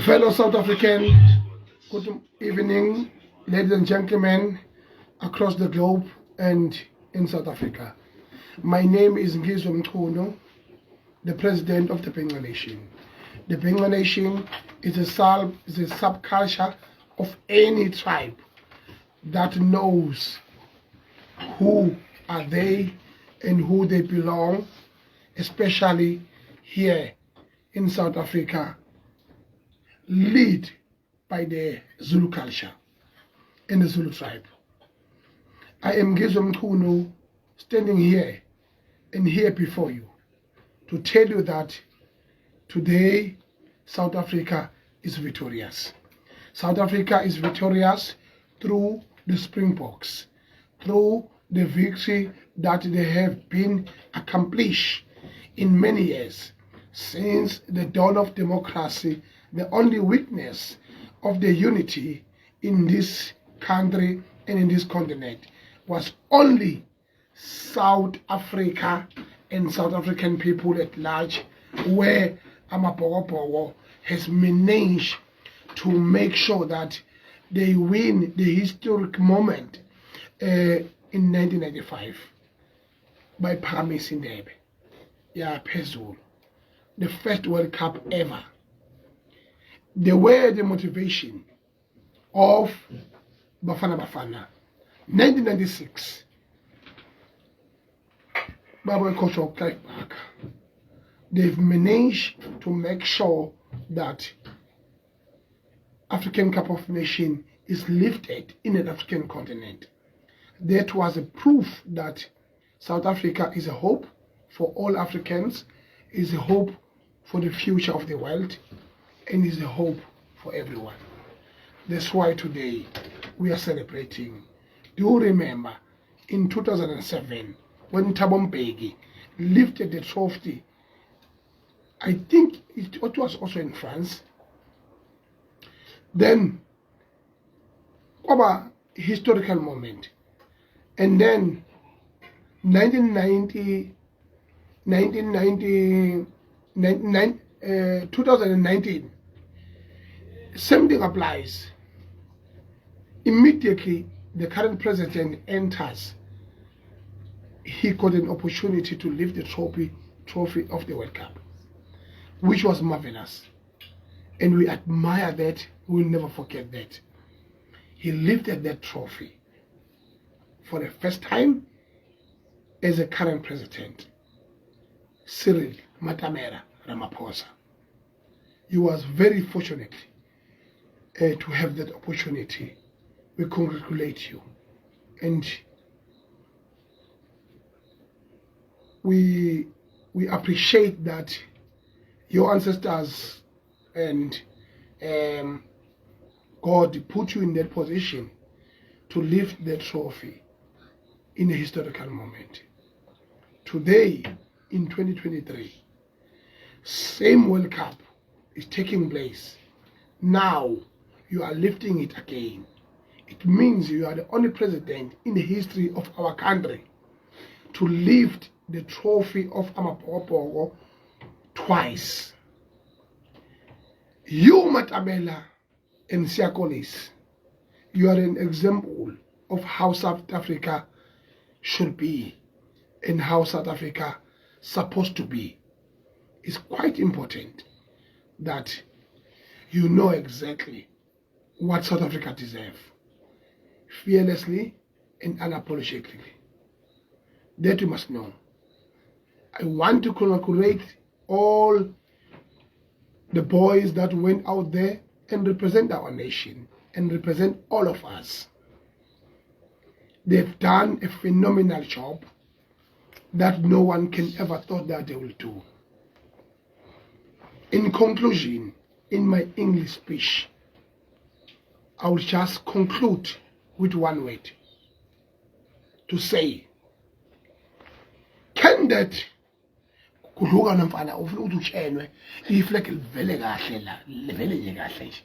Fellow South African, good evening, ladies and gentlemen across the globe and in South Africa. My name is Ngizwe Mchunu, the president of the Benga Nation. The Benga Nation is a subculture of any tribe that knows who are they and who they belong, especially here in South Africa, led by the Zulu culture and the Zulu tribe. I am Ngizwe Mchunu, standing here and here before you to tell you that today South Africa is victorious. South Africa is victorious through the Springboks, through the victory that they have been accomplished in many years. Since the dawn of democracy, the only witness of the unity in this country and in this continent was only South Africa and South African people at large, where Amapogopogo has managed to make sure that they win the historic moment in 1995 by Paramisi Ndebe. Yeah, Pezul, the first World Cup ever. They were the motivation of Bafana Bafana. 1996, Baba coach of Clive Park. They've managed to make sure that African Cup of Nations is lifted in an African continent. That was a proof that South Africa is a hope for all Africans, is a hope for the future of the world, and is a hope for everyone. That's why today we are celebrating. Do you remember in 2007 when Thabo Mbeki lifted the trophy? I think it was also in France. Then, a historical moment. And then 2019, same thing applies. Immediately, the current president enters. He got an opportunity to lift the trophy of the World Cup, which was marvelous. And we admire that. We will never forget that. He lifted that trophy for the first time as a current president, Cyril Matamela Ramaphosa. You was very fortunate to have that opportunity. We congratulate you, and we appreciate that your ancestors and God put you in that position to lift the trophy in a historical moment. Today, in 2023, same World Cup is taking place. Now, you are lifting it again. It means you are the only president in the history of our country to lift the trophy of Amapokopoko twice. You, Matabela and Siakolis, you are an example of how South Africa should be and how South Africa is supposed to be. It's quite important that you know exactly what South Africa deserves, fearlessly and unapologetically. That you must know. I want to congratulate all the boys that went out there and represent our nation and represent all of us. They've done a phenomenal job that no one can ever thought that they will do. In conclusion, in my English speech, I will just conclude with one word to say, can that kudluka nomfana ufuna ukuthi utshenwe iflag livele kahle la livele nje kahle nje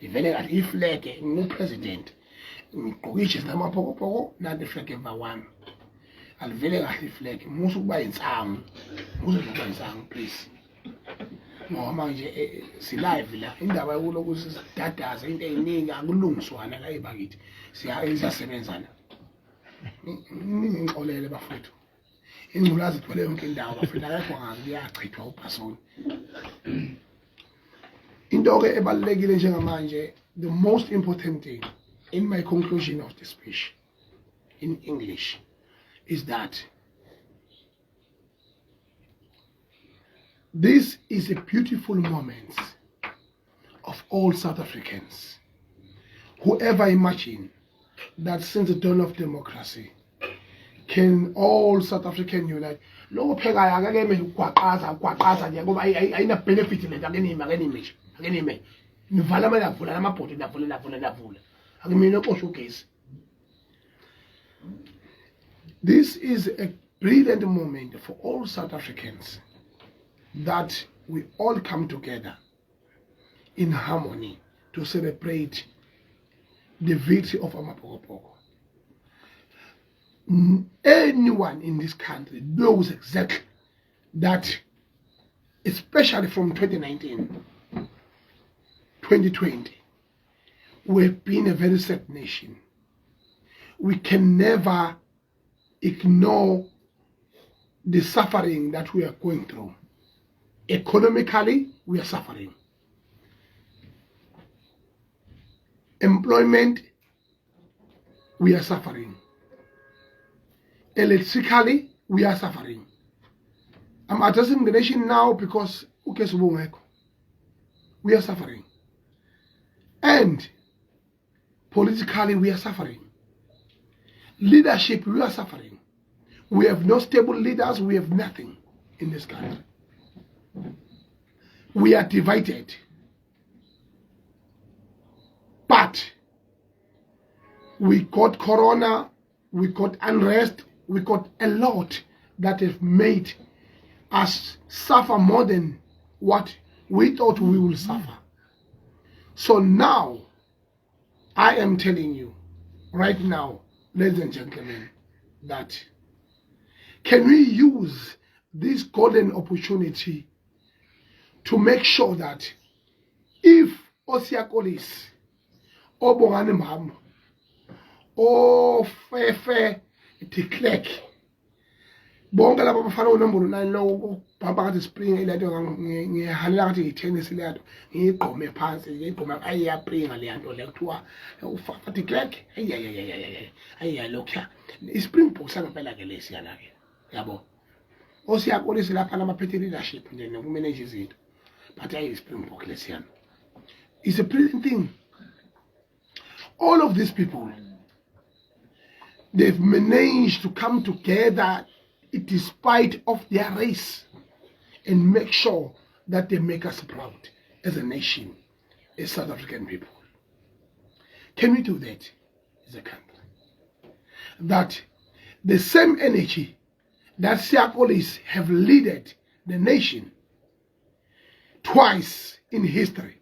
livele kahle iflag ngupresident ngigqoka ijezi lamaphokopoko nanti iflag emva wami alivele kahle iflag musu kuba insangu musu kuba insangu please ngoba manje silive la indaba yokuloku sidadaza into eziningi akulungiswana la ebakithi siyasebenzana ngixolele bafethu ingculazi igcwele yonke indawo bafethu akekho ngazi kuyachithwa uphasoni into ke ebalulekile njengamanje. The most important thing in my conclusion of the speech in English is that this is a beautiful moment of all South Africans. Whoever imagined that since the dawn of democracy, can all South African unite? Lo pheka akake ugwaqaza nje ngoba ayina benefit lento akenime nivala amayavula lamabhodi navula akimina oqosha ugesi. This is a brilliant moment for all South Africans that we all come together in harmony to celebrate the victory of Amapokopoko. Anyone in this country knows exactly that, especially from 2019, 2020, we've been a very sad nation. We can never ignore the suffering that we are going through. Economically, we are suffering. Employment, we are suffering. Electrically, we are suffering. I'm addressing the nation now because we are suffering. And politically, we are suffering. Leadership, we are suffering. We have no stable leaders, we have nothing in this country. We are divided. But we got corona, we got unrest, we got a lot that have made us suffer more than what we thought we will suffer. So now, I am telling you, right now, ladies and gentlemen, that can we use this golden opportunity to make sure that if Osiakolis, Obongane Mam, or Fefe, Tiklek, bonke laba bafana unombolo 9 lo bamba ngathi spring ilanto ngihalela ngathi tennis leyanto ngigqome phansi ngigqoma ayiyapringa leyanto le kuthiwa ufafa Tiklek ayaya lokha ispringbok sangempela ke lesiyana ke yabo Osiyakolisi lapha namaphethe leadership nje nokumanage izinto but I Springbok lesson. It's a brilliant thing. All of these people, they've managed to come together despite of their race and make sure that they make us proud as a nation, as South African people. Can we do that as a country? That the same energy that Siakolis have led the nation twice in history,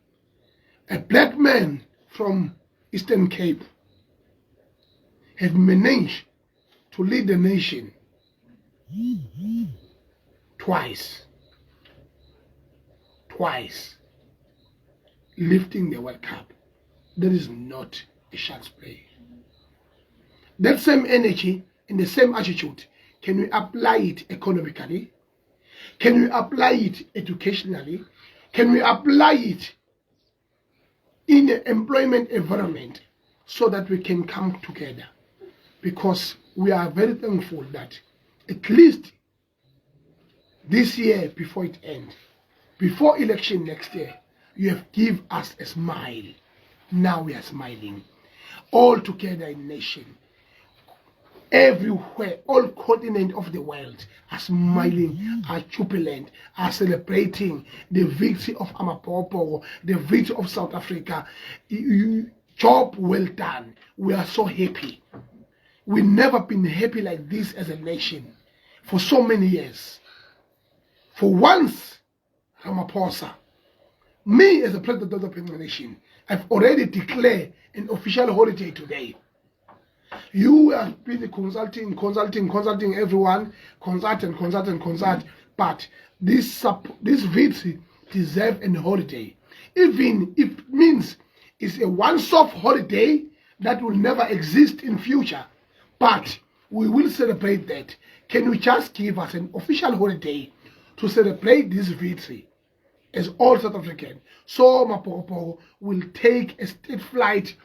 a black man from Eastern Cape have managed to lead the nation twice, lifting the World Cup. That is not a child's play. That same energy and the same attitude, can we apply it economically? Can we apply it educationally? Can we apply it in an employment environment so that we can come together? Because we are very thankful that at least this year, before it ends, before election next year, you have given us a smile. Now we are smiling all together in nation. Everywhere, all continents of the world are smiling, are jubilant, are celebrating the victory of Amapopo, the victory of South Africa. Job well done. We are so happy. We've never been happy like this as a nation for so many years. For once, Ramaphosa, me as a president of the nation, I've already declared an official holiday today. You have been consulting everyone, consult, but this victory deserves a holiday. Even if it means it's a once-off holiday that will never exist in future, but we will celebrate that. Can you just give us an official holiday to celebrate this victory as all South African? So Mapopo will take a state flight,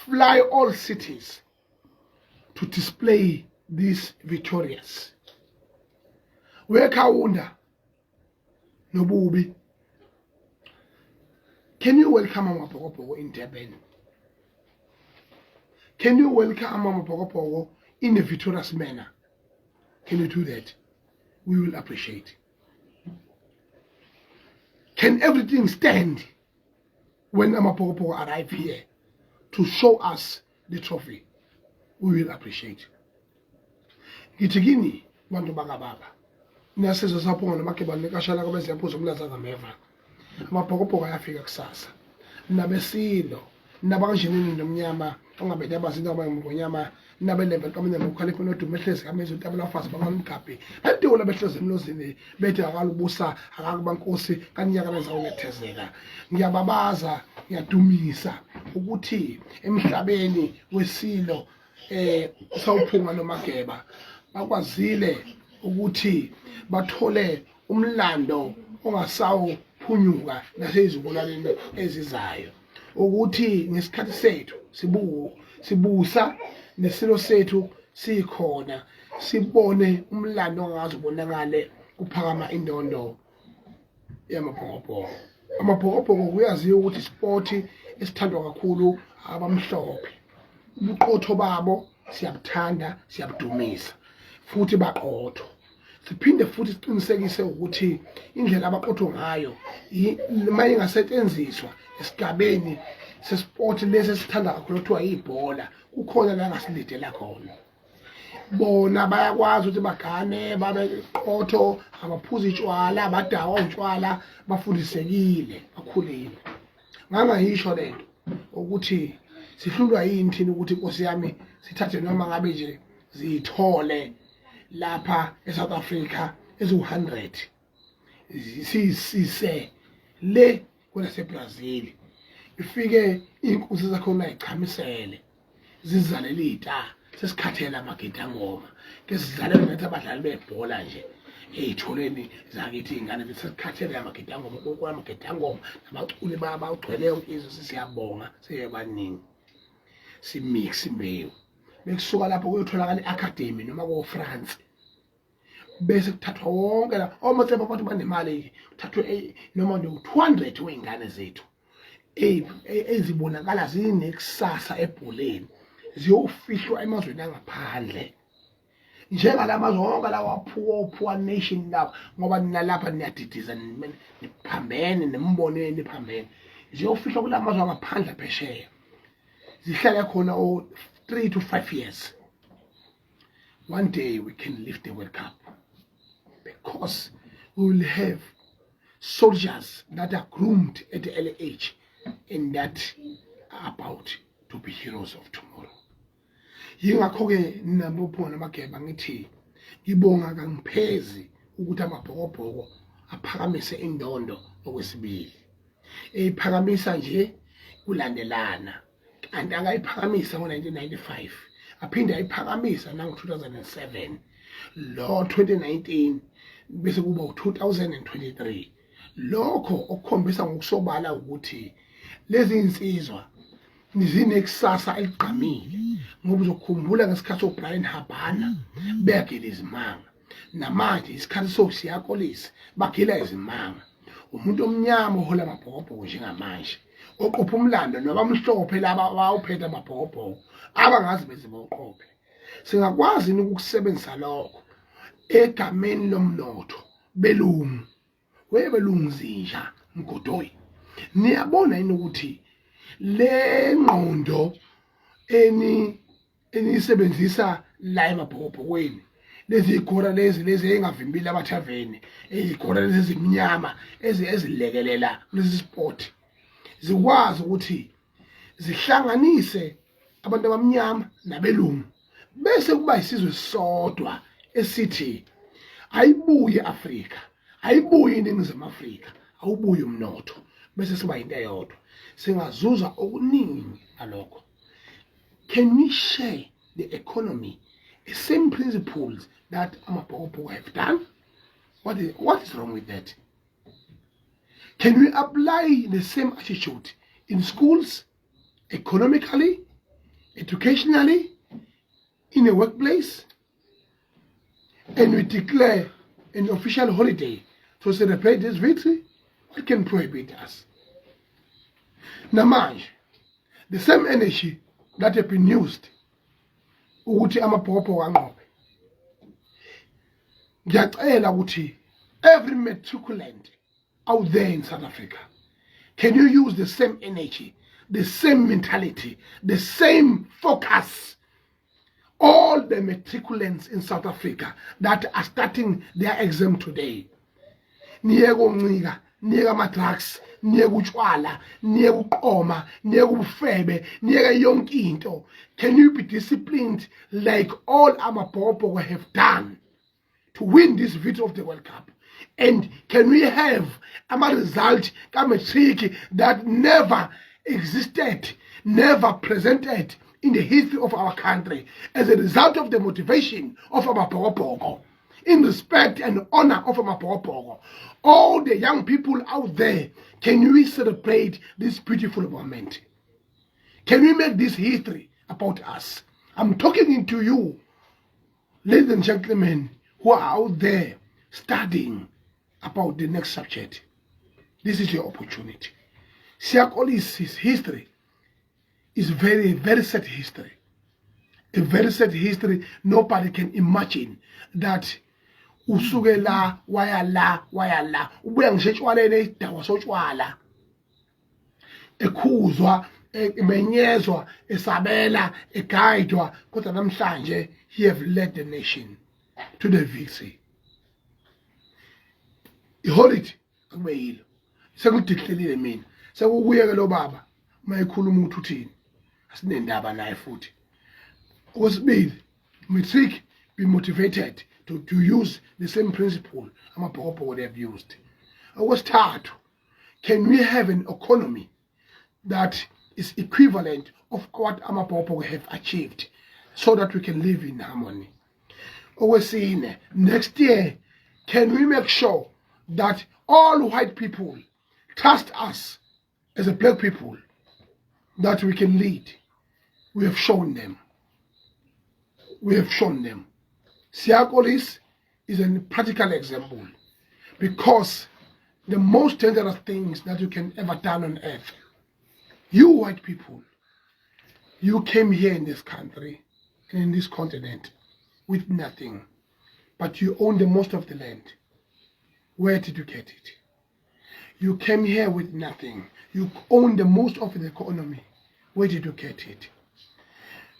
fly all cities to display this victorious. Wekawunda Nobubi. Can you welcome Mapopo in Durban? Can you welcome Mapopo in a victorious manner? Can you do that? We will appreciate. Can everything stand when Amapopo arrive here to show us the trophy? We will appreciate. Gitigini bantu bakababa. Niyasizwe sapho namakebane kashala kwabe ziyaphuza umlaza zameva. Amapokopo ayafika kusasa. Nabesilo, nabanjenini nomnyama, ongabede abazinto abangonyama, nabelembe kamene ngokhalipho nodumehlezi kamezo tabela fasi bangamkapi. Antiwona behlezi emlozini bethe akalubusa akakubankosi kanyaka benza unethezeka. Ngiyababaza, ngiyadumisa ukuthi emhlabeni wesilo sawuphunga nomageba bakwazile ukuthi bathole umlando ongasawuphunyuka nasezizukulwaneni ezizayo, ukuthi ngesikhathi sethu sibusa nesilo sethu sikhona, sibone umlando ongazubonakale kuphakama indondo yamaBhokobhoko. AmaBhokobhoko kuyaziwa ukuthi sport esithandwa kakhulu abamhlophe. Ubuqotho babo siyabuthanda, siyabudumisa futhi baqotho. Siphinde futhi siqinisekise ukuthi indlela abaqotho ngayo maye ingasetshenziswa esigabeni sesport lesi esithanda kakhulu kuthiwa yibhola, kukhona la ngasilidela khona. Bona bayakwazi ukuthi bagane babe qotho, abaphuza itshwala, abadawa utshwala, bafundisekile, bakhulile. Ngangayisho lento ukuthi sihlulwa yini thina ukuthi Nkosi yami sithathe noma ngabe nje zithole lapha eSouth Africa ezu100 sise le kwaseBrazil, ifike inkosi zakhona ichamisele zizalele ita sesikhathela amagidangoma ke sizalele nathi abadlali bebhola nje eyitholeni zakithi ingane besikhathele amagidangoma kokwamagidangoma nabaculi babagcwele yonke izwe. Siyabonga seyebaningi simix imbewu bekusuka lapho kuyotholakala iacademy noma ko France bese kuthathwa wonke la omatsepa bathi banemali kuthathwe noma no-200 weingane zethu ezibonakala zinekusasa ebholeni ziyofihlwa emazweni angaphandle njengalamazwe wonke lawa poor nation lawa ngoba nalapha niyadidiza niphambene nemboneni niphambene ziyofihlwa kulamazwe angaphandle phesheya zihlala khona 3 to 5 years. One day we can lift the World Cup because we will have soldiers that are groomed at the early age and that are about to be heroes of tomorrow. Yingakho-ke ninabophona amageba ngithi ngibonga kangiphezi ukuthi amabhokobhoko aphakamise indondo okwesibili. Eyiphakamisa nje kulandelana kanti akayiphakamisa ngo-1995 aphinde ayiphakamisa nango-2007 lo 2019 bese kuba u-2023 lokho okukhombisa ngokusobala ukuthi lezi insizwa zinekusasa eligqamile ngoba uzokhumbula ngesikhathi soBrian Habana begela izimanga namanje isikhathi sosiyakolisi bagela izimanga umuntu omnyama ohola amabhokobhoko njengamanje oqopha umlando noba mhlophe laba bawuphethe amabhokobhoko abangazi beziboqophe singakwazi ukukusebenzisa lokho egameni lomnotho belungu webelungu zinja mgodoyi niyabona yini ukuthi le ngqondo enisebenzisa la emabhokobhokweni lezi igora lezi engavimbili abathaveni izigora lezi ezimnyama ezilekelela lezi sport zikwazi ukuthi zihlanganise abantu abamnyama nabelungu bese kuba isizwe sodwa esithi ayibuye Afrika ayibuye iningizimu Afrika awubuye umnotho bese siba into eyodwa singazuza okuningi ngalokho. Can we share the economy, the same principles that amabhokobhoko have done? What is wrong with that? Can we apply the same attitude in schools, economically, educationally, in a workplace? And we declare an official holiday to celebrate this victory? What can prohibit us? Namanje, the same energy that have been used ukuthi amabhokobhoko anqobe. Ngiyacela ukuthi every matriculant out there in South Africa, can you use the same energy, the same mentality, the same focus? All the matriculants in South Africa that are starting their exam today, niyeko ncika, niyeka ama-drugs, niyeka utshwala, niyeka uqoma, niyeka ubufebe, niyeka yonke into. Can you be disciplined like all amabhokobhoko have done to win this victory of the World Cup? And can we have a result ka-matric that never existed, never presented in the history of our country as a result of the motivation of amabhokobhoko, in respect and honor of amabhokobhoko? All the young people out there, can we celebrate this beautiful moment? Can we make this history about us? I'm talking to you, ladies and gentlemen, who are out there studying about the next subject. This is your opportunity. Siyakolisi's history is very, very sad history. A very sad history. Nobody can imagine that usuke la waya la ubuya ngishetshwalene idawa sotshwala ekhuzwa emenyezwa esabela eguidwa kodwa namhlanje he have led the nation to the victory. Iholide akube yilo sekudihlelile mina sekukuyeke lo baba mayikhuluma ukuthi uthini asinendaba naye futhi. Okwesibili, matric be motivated to use the same principle amabhokobhoko they have used. Okwesithathu, can we have an economy that is equivalent of what amabhokobhoko have achieved so that we can live in harmony? Okwesine, next year, can we make sure that all white people trust us as a black people that we can lead? We have shown them. We have shown them. Siyakolis is a practical example, because the most dangerous things that you can ever done on earth, you white people, you came here in this country and in this continent with nothing, but you own the most of the land. Where did you get it? You came here with nothing. You own the most of the economy. Where did you get it?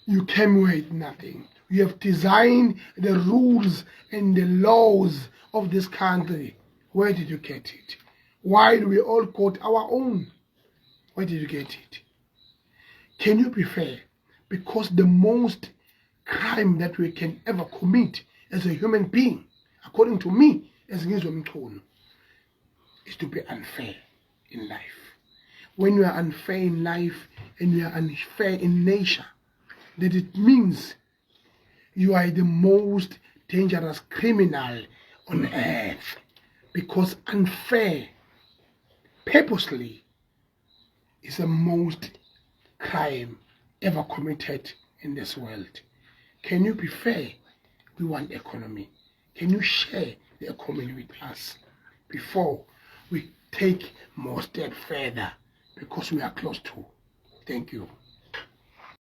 You came with nothing. You have designed the rules and the laws of this country. Where did you get it? Why do we all quote our own? Where did you get it? Can you be fair? Because the most crime that we can ever commit as a human being, according to me, as Ngizwe Mchunu, is to be unfair in life. When you are unfair in life and you are unfair in nature, that it means you are the most dangerous criminal on earth, because unfair purposely is the most crime ever committed in this world. Can you be fair? We want economy. Can you share the economy with us before we take more step further, because we are close to? Thank you.